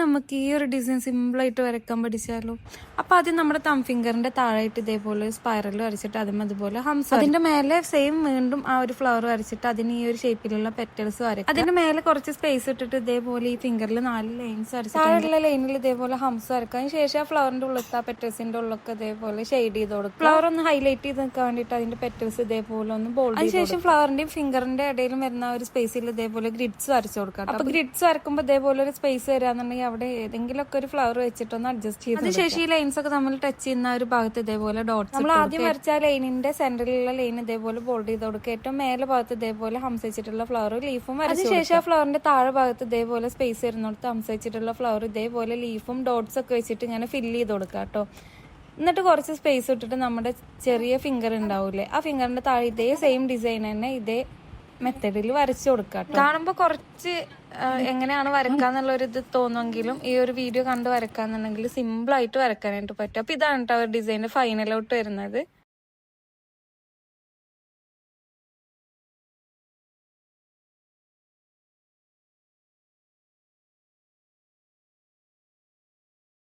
നമുക്ക് ഈ ഒരു ഡിസൈൻ സിമ്പിളായിട്ട് വരയ്ക്കാൻ പഠിച്ചാലോ. അപ്പോൾ ആദ്യം നമ്മുടെ തം ഫിംഗറിന്റെ താഴായിട്ട് ഇതേപോലെ സ്പൈറൽ വരച്ചിട്ട് അതുപോലെ ഹംസ, അതിന്റെ മേലെ സെയിം വീണ്ടും ആ ഒരു ഫ്ലവർ വരച്ചിട്ട് അതിന് ഈ ഒരു ഷേപ്പിലുള്ള പെറ്റൽസ് വരയ്ക്കും. അതിന്റെ മേലെ കുറച്ച് സ്പേസ് ഇട്ടിട്ട് ഇതേപോലെ ഈ ഫിംഗറിൽ 4 ലൈൻസ് വരച്ചിട്ട് താഴെയുള്ള ലൈനിൽ ഇതേപോലെ ഹംസ വരയ്ക്കാം. അതിന് ശേഷം ആ ഫ്ലവറിന്റെ ഉള്ളത്തെ ആ പെറ്റൽസിന്റെ ഉള്ളൊക്കെ ഇതേപോലെ ഷെയ്ഡ് ചെയ്ത് കൊടുക്കും. ഫ്ലവർ ഒന്ന് ഹൈലൈറ്റ് ചെയ്ത് നിൽക്കാൻ വേണ്ടിയിട്ട് അതിന്റെ പെറ്റൽസ് ഇതേപോലെ ഒന്ന് ബോൾഡ്. അതിനുശേഷം ഫ്ലവറിന്റെയും ഫിംഗറിന്റെ ഇടയിലും വരുന്ന ഒരു സ്പേസിൽ ഇതേപോലെ ഗ്രിഡ്സ് വരച്ചു കൊടുക്കാം. അപ്പൊ ഗ്രിഡ്സ് വരക്കുമ്പോൾ ഇതേപോലെ ഒരു സ്പേസ് വരാന്നുണ്ടെങ്കിൽ അവിടെ ഏതെങ്കിലുമൊക്കെ ഒരു ഫ്ലവർ വെച്ചിട്ടൊന്ന് അഡ്ജസ്റ്റ് ചെയ്ത് അതിനുശേഷം ഈ ലൈൻസ് ഒക്കെ നമ്മൾ ടച്ച് ചെയ്യുന്ന ഒരു ഭാഗത്ത് ഇതേപോലെ ഡോട്ട്സ് നമ്മൾ ആദ്യം വരച്ച ആ ലൈനിന്റെ സെന്ററിലുള്ള ലൈൻ ഇതേപോലെ ബോൾഡ് ചെയ്ത് കൊടുക്കുക. ഏറ്റവും മേലെ ഭാഗത്ത് ഇതേപോലെ ഹംസ വെച്ചിട്ടുള്ള ഫ്ലവർ ലീഫും അതിനുശേഷം ആ ഫ്ലവറിന്റെ താഴെ ഭാഗത്ത് ഇതേപോലെ സ്പേസ് വരുന്നിടത്ത് ഹംസ വെച്ചിട്ടുള്ള ഫ്ലവർ ഇതേപോലെ ലീഫും ഡോട്ട്സ് ഒക്കെ വെച്ചിട്ട് ഇങ്ങനെ ഫില്ല് ചെയ്ത് കൊടുക്കുക കേട്ടോ. എന്നിട്ട് കുറച്ച് സ്പേസ് ഇട്ടിട്ട് നമ്മുടെ ചെറിയ ഫിംഗർ ഉണ്ടാവൂലേ, ആ ഫിംഗറിന്റെ താഴെ ഇതേ സെയിം ഡിസൈൻ തന്നെ ഇതേ മെത്തേഡിൽ വരച്ചു കൊടുക്കാം. കാണുമ്പോൾ കുറച്ച് എങ്ങനെയാണ് വരക്കാന്നുള്ളൊരു ഇത് തോന്നുമെങ്കിലും ഈ ഒരു വീഡിയോ കണ്ട് വരക്കാന്നുണ്ടെങ്കിൽ സിമ്പിൾ ആയിട്ട് വരക്കാനായിട്ട് പറ്റും. അപ്പൊ ഇതാണ് കേട്ടോ ഡിസൈൻ്റെ ഫൈനലോട്ട് വരുന്നത്.